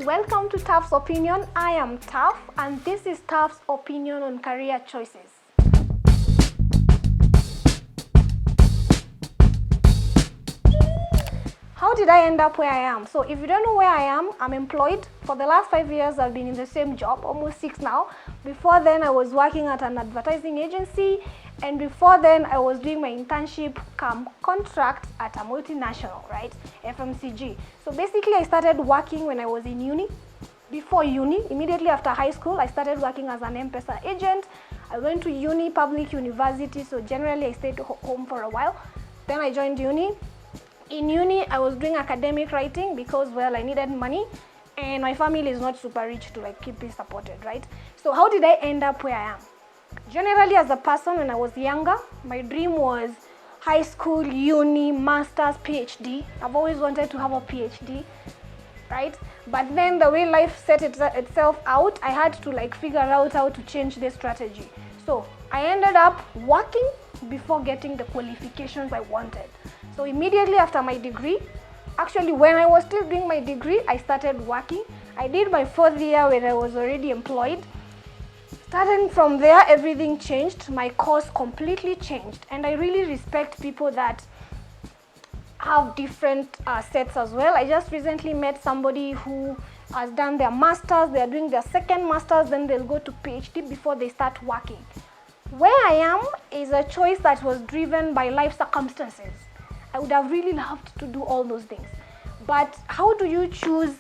welcome to Taff's Opinion. I am Taff, and this is Taff's opinion on career choices. How did I end up where I am? So if you don't know where I am, I'm employed. For the last 5 years, I've been in the same job, almost 6 now. Before then, I was working at an advertising agency, and before then, I was doing my internship contract at a multinational, right? FMCG. So basically, I started working when I was in uni. Before uni, immediately after high school, I started working as an M-Pesa agent. I went to uni, public university, so generally I stayed home for a while. Then I joined uni. In uni, I was doing academic writing because, well, I needed money and my family is not super rich to keep me supported, right? So how did I end up where I am? Generally, as a person, when I was younger, my dream was high school, uni, master's, PhD. I've always wanted to have a PhD, right? But then the way life set itself out, I had to figure out how to change this strategy. So I ended up working before getting the qualifications I wanted. So immediately after my degree, actually when I was still doing my degree, I started working. I did my 4th year when I was already employed. Starting from there, everything changed. My course completely changed. And I really respect people that have different sets as well. I just recently met somebody who has done their master's, they're doing their 2nd master's, then they'll go to PhD before they start working. Where I am is a choice that was driven by life circumstances. I would have really loved to do all those things. But how do you choose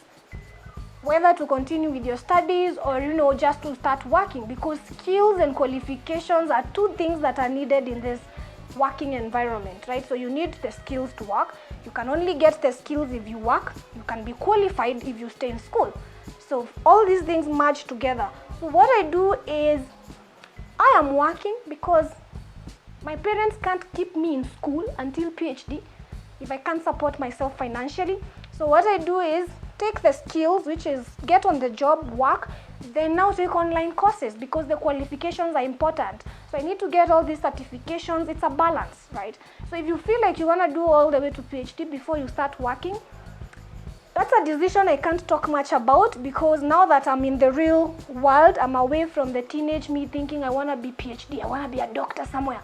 whether to continue with your studies or, just to start working? Because skills and qualifications are 2 things that are needed in this working environment, right? So you need the skills to work. You can only get the skills if you work. You can be qualified if you stay in school. So all these things merge together. So what I do is I am working because my parents can't keep me in school until PhD if I can't support myself financially. So what I do is take the skills, which is get on the job, work, then now take online courses because the qualifications are important. So I need to get all these certifications. It's a balance, right? So if you feel like you want to do all the way to PhD before you start working, that's a decision I can't talk much about because now that I'm in the real world, I'm away from the teenage me thinking I want to be PhD, I want to be a doctor somewhere.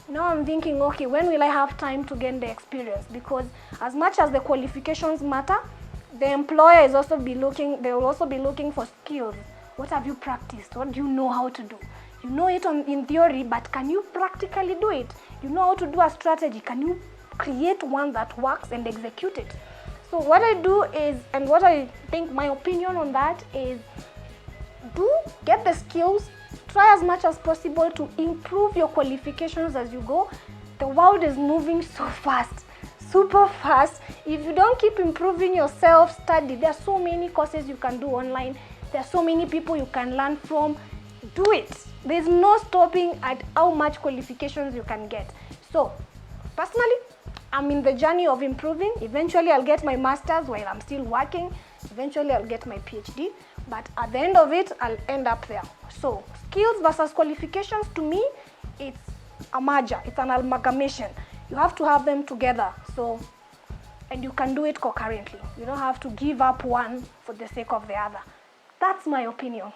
Now I'm thinking, okay, when will I have time to gain the experience? Because as much as the qualifications matter, the employer is also they will also be looking for skills. What have you practiced? What do you know how to do? You know it in theory, but can you practically do it? You know how to do a strategy. Can you create one that works and execute it? So what I do is, and what I think my opinion on that is, get the skills, try as much as possible to improve your qualifications as you go. The world is moving so fast, super fast. If you don't keep improving your self-study, there are so many courses you can do online. There are so many people you can learn from. Do it. There's no stopping at how much qualifications you can get. So, personally, I'm in the journey of improving. Eventually, I'll get my master's while I'm still working. Eventually, I'll get my PhD. But at the end of it, I'll end up there. So, skills versus qualifications, to me, it's a merger. It's an amalgamation. You have to have them together. So, and you can do it concurrently. You don't have to give up one for the sake of the other. That's my opinion.